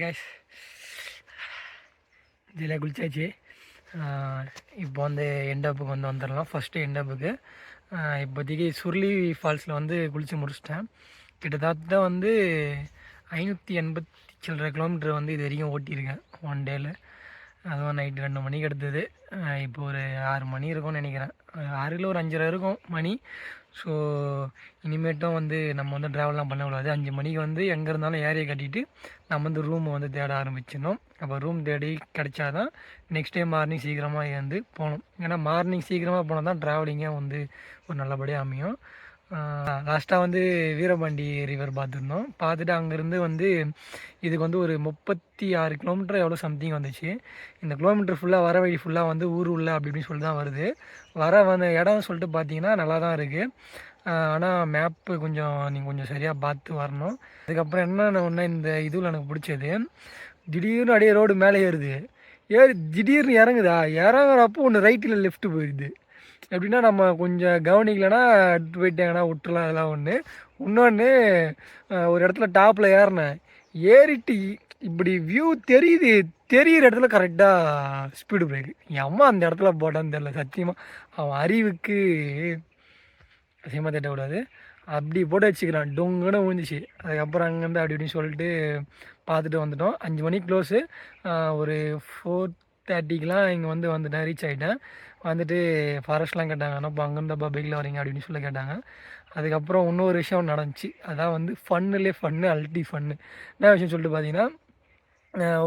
Guys இதில் குளிச்சாச்சு. இப்போ வந்து எண்டப்புக்கு வந்துடலாம். ஃபஸ்ட்டு எண்டப்புக்கு இப்போதைக்கு சுருளி ஃபால்ஸில் வந்து குளித்து முடிச்சிட்டேன். கிட்டத்தட்ட வந்து 580 சில்லரை கிலோமீட்டர் வந்து இது வரைக்கும் ஓட்டியிருக்கேன் ஒன் டேயில். அதுவும் நைட்டு 2 மணிக்கு எடுத்தது. இப்போ ஒரு 6 மணி இருக்கும்னு நினைக்கிறேன். 6 ஒரு 5:30 இருக்கும் மணி. ஸோ இனிமேட்டும் வந்து நம்ம வந்து ட்ராவல்லாம் பண்ணக்கூடாது. 5 மணிக்கு வந்து எங்கே இருந்தாலும் ஏரியை கட்டிட்டு நம்ம வந்து ரூமை வந்து தேட ஆரம்பிச்சிடணும். அப்போ ரூம் தேடி கிடச்சாதான் நெக்ஸ்ட் டே மார்னிங் சீக்கிரமாக வந்து போகணும். ஏன்னா மார்னிங் சீக்கிரமாக போனால் தான் ட்ராவலிங்கே வந்து ஒரு நல்லபடியாக அமையும். லாஸ்ட்டாக வந்து வீரபாண்டி ரிவர் பார்த்துருந்தோம். பார்த்துட்டு அங்கேருந்து வந்து இதுக்கு வந்து ஒரு 36 கிலோமீட்டர் எவ்வளோ சம்திங் வந்துச்சு. இந்த கிலோமீட்டர் ஃபுல்லாக வர வழி ஃபுல்லாக வந்து ஊர் உள்ள அப்படி இப்படின்னு சொல்லிட்டு தான் வருது. வர வந்து இடம் சொல்லிட்டு பார்த்தீங்கன்னா நல்லா தான் இருக்குது. ஆனால் மேப்பு நீங்கள் கொஞ்சம் சரியாக பார்த்து வரணும். அதுக்கப்புறம் என்னென்ன ஒன்று இந்த இதுவில் எனக்கு பிடிச்சது, திடீர்னு அப்படியே ரோடு மேலே ஏறி திடீர்னு இறங்குதா, இறங்குறப்போ ஒன்று ரைட்டில் லெஃப்ட்டு போயிடுது. எப்படின்னா நம்ம கொஞ்சம் கவனிக்கலைன்னா எடுத்து போயிட்டாங்கன்னா விட்டுலாம். அதெல்லாம் இன்னொன்று ஒரு இடத்துல டாப்பில் ஏறிட்டு இப்படி வியூ தெரிகிற இடத்துல கரெக்டாக ஸ்பீடு பிரேக்கு. என் அம்மா அந்த இடத்துல போட்டான்னு தெரில. சத்தியமாக அவன் அறிவுக்கு அசியமாக திட்டக்கூடாது. அப்படி போட்டு வச்சுக்கிறான். டொங்குன்னு விழுந்துச்சு. அதுக்கப்புறம் அங்கேருந்து அப்படி இப்படின்னு சொல்லிட்டு பார்த்துட்டு வந்துட்டோம். 5 மணிக்கு க்ளோஸு. ஒரு 4:30க்கெலாம் இங்கே வந்துட்டேன். ரீச் ஆகிட்டேன். வந்துட்டு ஃபாரஸ்ட்லாம் கேட்டாங்க, ஆனால் இப்போ அங்கேருந்தப்பா பைக்கில் வரீங்க அப்படின்னு சொல்லி கேட்டாங்க. அதுக்கப்புறம் இன்னொரு விஷயம் நடந்துச்சு. அதான் வந்து ஃபன்னு அல்டி ஃபன்னு. என்ன விஷயம் சொல்லிட்டு பார்த்தீங்கன்னா,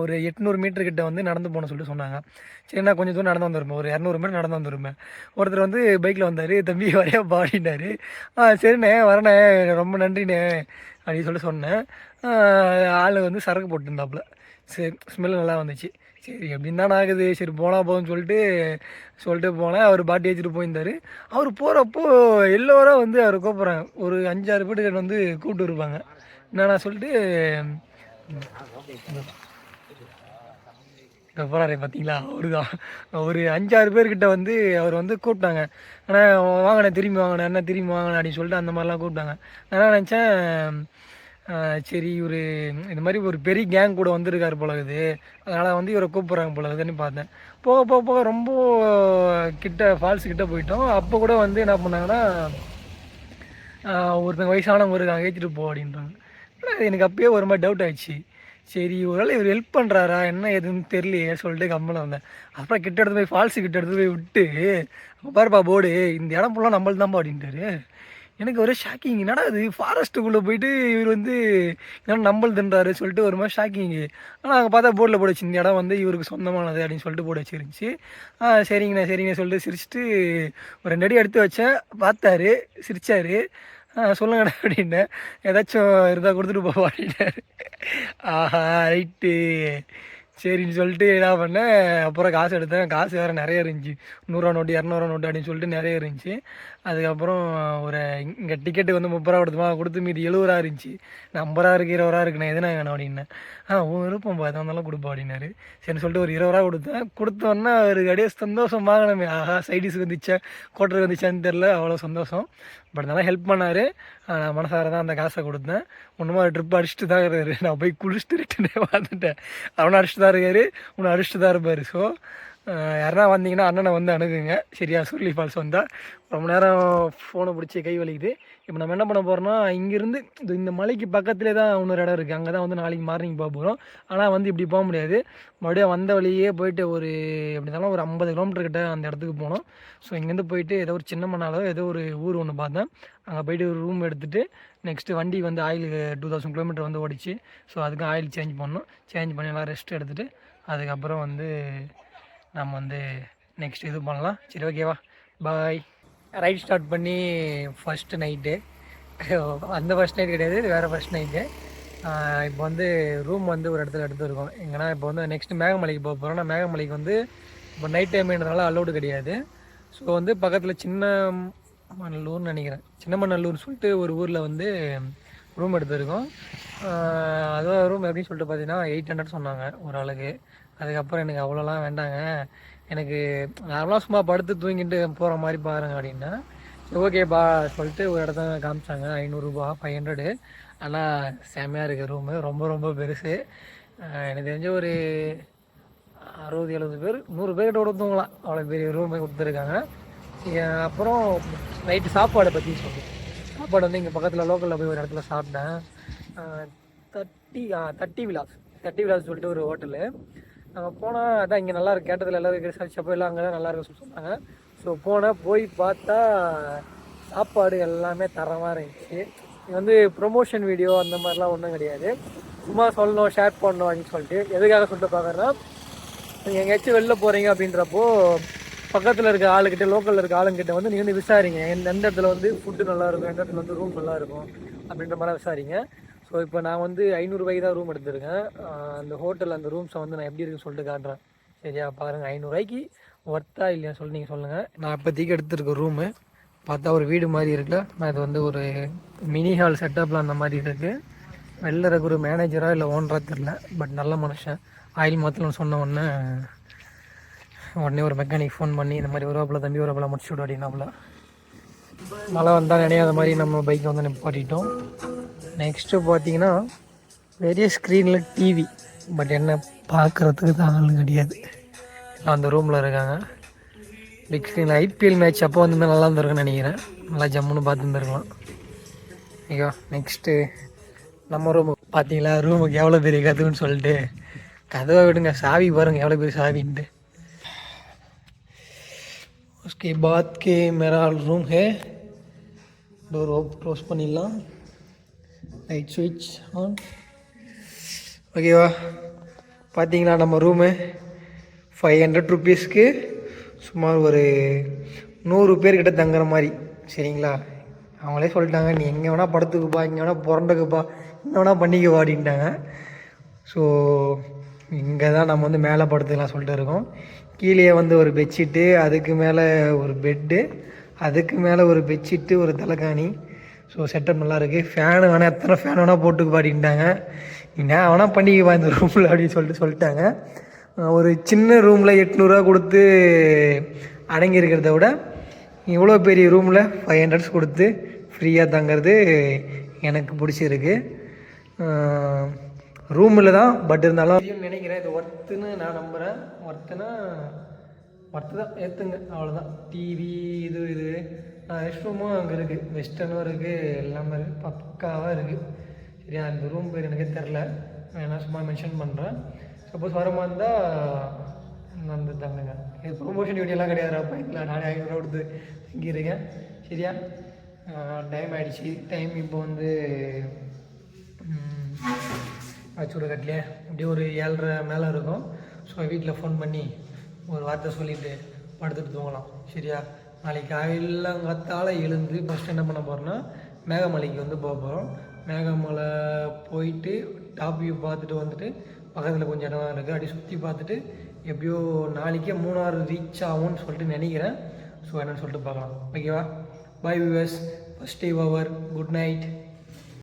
ஒரு 800 மீட்டர்கிட்ட வந்து நடந்து போகணும்னு சொல்லிட்டு சொன்னாங்க. சரி, நான் கொஞ்சம் தூரம் நடந்து வந்துருப்பேன். ஒரு 200 மீட்டர் நடந்து வந்துருப்பேன். ஒருத்தர் வந்து பைக்கில் வந்தார். தம்பி வரையா பாடினார். சரிண்ணே வரண்ணே, ரொம்ப நன்றிண்ணே அப்படின்னு சொல்லிட்டு சொன்னேன். ஆள் வந்து சரக்கு போட்டுருந்தாப்புல. சரி, ஸ்மெல் நல்லா வந்துச்சு. சரி எப்படின்னு தான் ஆகுது, சரி போனால் போதும்னு சொல்லிட்டு போனேன். அவர் பாட்டி வச்சுட்டு போயிருந்தார். அவர் போகிறப்போ எல்லோரும் வந்து அவர் கூப்பிட்றாங்க. ஒரு 5-6 பேர்கிட்ட வந்து கூப்பிட்டு இருப்பாங்க. என்னன்னா சொல்லிட்டு போகிறாரே பார்த்தீங்களா, அவரு தான். ஒரு 5-6 பேர்கிட்ட வந்து அவர் வந்து கூப்பிட்டாங்க. ஆனால் வாங்கினேன் திரும்பி வாங்கினேன், என்ன திரும்பி வாங்கினேன் அப்படின்னு சொல்லிட்டு அந்த மாதிரிலாம் கூப்பிட்டாங்க. நான் நினச்சேன் சரி இவர் இந்த மாதிரி ஒரு பெரிய கேங் கூட வந்திருக்காரு போலகுது, அதனால் வந்து இவரை கூப்பிட்றாங்க போலகுதுன்னு பார்த்தேன். போக ரொம்ப ஃபால்ஸ் கிட்ட போயிட்டோம். அப்போ கூட வந்து என்ன பண்ணாங்கன்னா, ஒருத்தங்க வயசானவங்க இருக்காங்க, ஏற்றிட்டு போ அப்படின்றாங்க. எனக்கு அப்பயே ஒரு மாதிரி டவுட் ஆகிடுச்சு. சரி ஒருவேளை இவர் ஹெல்ப் பண்ணுறாரா என்ன எதுன்னு தெரியலையே சொல்லிட்டு கம்மலை வந்தேன். அப்புறம் கிட்ட எடுத்து போய் ஃபால்ஸு கிட்ட எடுத்து போய் விட்டு, பாருப்பா போர்டு, இந்த இடம் ஃபுல்லாக நம்மளுக்கு தான்ப்பா அப்படின்ட்டாரு. எனக்கு ஒரே ஷாக்கிங். என்னடா இது ஃபாரஸ்ட்டுக்குள்ளே போயிட்டு இவர் வந்து ஏன்னா நம்மளுதுன்றாரு சொல்லிட்டு ஒரு மாதிரி ஷாக்கிங்கு. ஆனால் அங்கே பார்த்தா போர்டில் போட வச்சு, இந்த இடம் வந்து இவருக்கு சொந்தமானது அப்படின்னு சொல்லிட்டு போட வச்சுருந்துச்சு. சரிங்கண்ணே சொல்லிட்டு சிரிச்சுட்டு ஒரு 2 அடி எடுத்து வச்சேன். பார்த்தாரு, சிரித்தார். சொல்லுங்கண்ணே அப்படின்னேன். ஏதாச்சும் இருந்தால் கொடுத்துட்டு போவா அப்படின்னாரு. ஆஹா ரைட்டு சரின்னு சொல்லிட்டு என்ன பண்ணேன். அப்புறம் காசு எடுத்தேன். காசு வேறு நிறைய இருந்துச்சு. 100 நோட்டு 200 நோட்டு அப்படின்னு சொல்லிட்டு நிறைய இருந்துச்சு. அதுக்கப்புறம் ஒரு இங்கே டிக்கெட்டு வந்து 30 ரூபா கொடுத்து மீதி 70 இருந்துச்சு. 50 இருக்குது 20 இருக்குண்ணே, எதுனா வேணும் அப்படின்னேன். உன் விருப்பம் எதாக இருந்தாலும் கொடுப்போம் அப்படின்னாரு. சரின்னு சொல்லிட்டு ஒரு 20 கொடுத்தோன்னா அவருக்கு அப்படியே சந்தோஷம் வாங்கினமே. ஆஹா சைடிஸுக்கு வந்துச்சா கோட்டருக்கு வந்துச்சான்னு தெரில, அவ்வளோ சந்தோஷம். பட் நல்லா ஹெல்ப் பண்ணார். நான் மனசார தான் அந்த காசை கொடுத்தேன். ஒன்றுமா ட்ரிப் அடிச்சுட்டு தான் இருக்காரு. நான் போய் குளிச்சுட்டு ரிட்டனே வந்துட்டேன். அவனை அடிச்சுட்டு தான் இருக்காரு, உன்னை அடிச்சுட்டு தான் இருப்பார். ஸோ யாருனா வந்தீங்கன்னா அண்ணனை வந்து அணுகுங்க. சரியா, சுருளி ஃபால்ஸ் வந்தால். ரொம்ப நேரம் ஃபோனை பிடிச்சி கை வலிக்குது. இப்போ நம்ம என்ன பண்ண போகிறோம்னா, இங்கேருந்து இந்த மலைக்கு பக்கத்துலேயே தான் இன்னொரு இடம் இருக்குது. அங்கே தான் வந்து நாளைக்கு மார்னிங் போக போகிறோம். ஆனால் வந்து இப்படி போக முடியாது. மறுபடியும் வந்த வழியே போயிட்டு ஒரு எப்படி இருந்தாலும் ஒரு 50 கிலோமீட்டர் கிட்ட அந்த இடத்துக்கு போகணும். ஸோ இங்கேருந்து போயிட்டு ஏதோ ஒரு சின்ன மணாலோ ஏதோ ஒரு ஊர் ஒன்று பார்த்தேன். அங்கே போய்ட்டு ஒரு ரூம் எடுத்துகிட்டு நெக்ஸ்ட்டு வண்டி வந்து ஆயில் 2000 கிலோமீட்டர் வந்து ஓடிச்சு. ஸோ அதுக்கு ஆயில் சேஞ்ச் பண்ணி எல்லாம் ரெஸ்ட் எடுத்துகிட்டு அதுக்கப்புறம் வந்து நம்ம வந்து நெக்ஸ்ட் இது பண்ணலாம். சரி ஓகேவா, பாய். ரைட் ஸ்டார்ட் பண்ணி ஃபஸ்ட்டு நைட்டு, அந்த ஃபஸ்ட் நைட் கிடையாது, இது வேறு ஃபஸ்ட் நைட்டு. இப்போ வந்து ரூம் வந்து ஒரு இடத்துல எடுத்துருக்கோம். எங்கன்னா இப்போ வந்து நெக்ஸ்ட்டு மேகமலைக்கு போக போகிறோம். ஆனால் மேகமலைக்கு வந்து இப்போ நைட் டைம்ன்றதுனால அலோடு கிடையாது. ஸோ வந்து பக்கத்தில் சின்னமநல்லூர்னு நினைக்கிறேன், சின்னமநல்லூர்னு சொல்லிட்டு ஒரு ஊரில் வந்து ரூம் எடுத்துருக்கோம். அதுவும் ரூம் எப்படின்னு சொல்லிட்டு பார்த்தீங்கன்னா 800 சொன்னாங்க ஒரு ஆளுக்கு. அதுக்கப்புறம் எனக்கு அவ்வளோலாம் வேண்டாங்க, எனக்கு நார்மலாக சும்மா படுத்து தூங்கிட்டு போகிற மாதிரி பாருங்க அப்படின்னா, ஓகேப்பா சொல்லிட்டு ஒரு இடத்த காமிச்சாங்க. 500 ரூபா 500. ஆனால் செம்மையாக இருக்குது ரூமு, ரொம்ப ரொம்ப பெருசு. எனக்கு தெரிஞ்ச ஒரு 60-70 பேர் 100 பேர்கிட்ட கூட தூங்கலாம், அவ்வளோ பெரிய ரூமை கொடுத்துருக்காங்க. அப்புறம் நைட்டு சாப்பாடை பற்றி சொல்லுங்கள். சாப்பாடு வந்து இங்கே பக்கத்தில் லோக்கலில் போய் ஒரு இடத்துல சாப்பிட்டேன். தட்டி விலாஸ் சொல்லிட்டு ஒரு ஹோட்டலு. அங்கே போனால் அதான் இங்கே நல்லா இருக்கு, கேட்டதில் எல்லோரும் விசாரிச்சப்போ எல்லாம் அங்கே தான் நல்லா இருக்குன்னு சொன்னாங்க. ஸோ போய் பார்த்தா சாப்பாடு எல்லாமே தரமாக இருந்துச்சு. இது வந்து ப்ரொமோஷன் வீடியோ அந்த மாதிரிலாம் ஒன்றும் கிடையாது, சும்மா சொல்லணும் ஷேர் பண்ணணும் அப்படின்னு சொல்லிட்டு. எதுக்காக சொல்லிட்டு பார்க்குறேன்னா, நீங்கள் எங்கேயாச்சும் வெளில போகிறீங்க அப்படின்றப்போ பக்கத்தில் இருக்க ஆளுக்கிட்ட, லோக்கலில் இருக்க ஆளுங்கிட்ட வந்து நீங்கள் வந்து விசாரிங்க, எந்த இடத்துல வந்து ஃபுட்டு நல்லாயிருக்கும், எந்த இடத்துல வந்து ரூம் நல்லாயிருக்கும் அப்படின்ற மாதிரி விசாரிங்க. ஸோ இப்போ நான் வந்து 500 ரூபாய்க்கு தான் ரூம் எடுத்திருக்கேன். அந்த ஹோட்டலில் அந்த ரூம்ஸை வந்து நான் எப்படி இருக்குன்னு சொல்லிட்டு காட்டுறேன். சரியா, பாருங்கள் 500 ரூபாய்க்கு ஒர்த்தா இல்லையா சொல்லி நீங்கள் சொல்லுங்கள். நான் இப்போதைக்கு எடுத்துருக்க ரூமு பார்த்தா ஒரு வீடு மாதிரி இருக்குல்ல, நான் இது வந்து ஒரு மினி ஹால் செட்டப்பில் அந்த மாதிரி இருக்குது. வெளில இருக்க ஒரு மேனேஜராக இல்லை ஓனராக தெரில, பட் நல்ல மனுஷன். ஆயில் மாற்றலன்னு சொன்ன உடனே ஒரு மெக்கானிக் ஃபோன் பண்ணி இந்த மாதிரி ஒரு தம்பி ஒரு முடிச்சு விடு அப்படின்னாப்புல. மழை வந்தால் நினையாத மாதிரி நம்ம பைக்கை வந்து நிப்பாட்டிட்டோம். நெக்ஸ்ட்டு பார்த்தீங்கன்னா பெரிய ஸ்க்ரீனில் டிவி, பட் என்ன பார்க்குறதுக்கு தான் ஆள் கிடையாது, எல்லாம் அந்த ரூமில் இருக்காங்க. பிக் ஸ்க்ரீனில் ஐபிஎல் மேட்ச் அப்போ வந்து நல்லா இருந்திருக்குன்னு நினைக்கிறேன், நல்லா ஜம்முன்னு பார்த்துருந்துருக்கலாம். ஐயோ நெக்ஸ்ட்டு நம்ம ரூமு பார்த்தீங்களா, ரூமுக்கு எவ்வளோ பெரிய கதவுன்னு சொல்லிட்டு. கதவை விடுங்க, சாவி பாருங்கள் எவ்வளோ பெரிய சாவின்ட்டு. उसके बाद के मेरा रूम है, डोर க்ளோஸ் பண்ணிடலாம், லைட் ஸ்விட்ச் ஆன். ஓகேவா, பார்த்தீங்களா நம்ம ரூமு 500 ருபீஸ்க்கு சுமார் ஒரு 100 பேர்கிட்ட தங்குற மாதிரி. சரிங்களா, அவங்களே சொல்லிட்டாங்க நீ எங்கே வேணால் படுத்துக்குப்பா, இங்கே வேணால் புரண்டுக்குப்பா, என்ன வேணால் பண்ணிக்குப்பா அப்படின்ட்டாங்க. ஸோ இங்கே தான் நம்ம வந்து மேலே படுத்துக்கலாம் சொல்லிட்டு இருக்கோம். கீழே வந்து ஒரு பெட்ஷீட்டு, அதுக்கு மேலே ஒரு பெட்டு, அதுக்கு மேலே ஒரு பெட்ஷீட்டு, ஒரு தலைக்காணி. ஸோ செட்டப் நல்லா இருக்குது. ஃபேனு வேணால் எத்தனை ஃபேன் வேணால் போட்டுக்கு பாடிட்டாங்க, என்ன வேணால் பண்ணிக்குவா இந்த ரூமில் அப்படின்னு சொல்லிட்டாங்க. ஒரு சின்ன ரூமில் 800 கொடுத்து அடங்கி இருக்கிறத விட இவ்வளோ பெரிய ரூமில் 500 கொடுத்து ஃப்ரீயாக தங்கிறது எனக்கு பிடிச்சிருக்கு. ரூமில் தான், பட் இருந்தாலும் நினைக்கிறேன் இது ஒர்த்துன்னு நான் நம்புகிறேன். ஒர்த்து தான், ஏற்றுங்க, அவ்வளோதான். டிவி இது ரெஸ்ட் ரூமும் அங்கே இருக்குது, வெஸ்டர்னும் இருக்குது, எல்லாமே இருக்குது, பக்காவாக இருக்குது. சரியா, அந்த ரூம் பேர் எனக்கே தெரில, நான் சும்மா மென்ஷன் பண்ணுறேன். சப்போஸ் வர மாதிரி இருந்தால் வந்து தங்குங்க. இது ப்ரொமோஷன் வீடியோலாம் கிடையாதுப்பா, இல்லை நானே 500 கொடுத்து தங்கியிருக்கேன். சரியா, டைம் ஆகிடுச்சு. டைம் இப்போ வந்து ஆச்சோட கட்டலையே இப்படி ஒரு 7:30 மேலே இருக்கும். ஸோ வீட்டில் ஃபோன் பண்ணி ஒரு வார்த்தை சொல்லிவிட்டு படுத்துட்டு தூங்கலாம். சரியா, நாளைக்கு காலையிலங்காத்தால் எழுந்து ஃபஸ்ட்டு என்ன பண்ண போகிறோன்னா மேகமலைக்கு வந்து போக போகிறோம். மேகமலை போயிட்டு டாப் வியூ பார்த்துட்டு வந்துட்டு பக்கத்தில் கொஞ்சம் இடம் இருக்குது, அப்படி சுற்றி பார்த்துட்டு எப்படியோ நாளைக்கே 3 ரீச் ஆகும்னு சொல்லிட்டு நினைக்கிறேன். ஸோ என்னென்னு சொல்லிட்டு பார்க்கலாம். ஓகேவா, bye viewers, first day over, good night.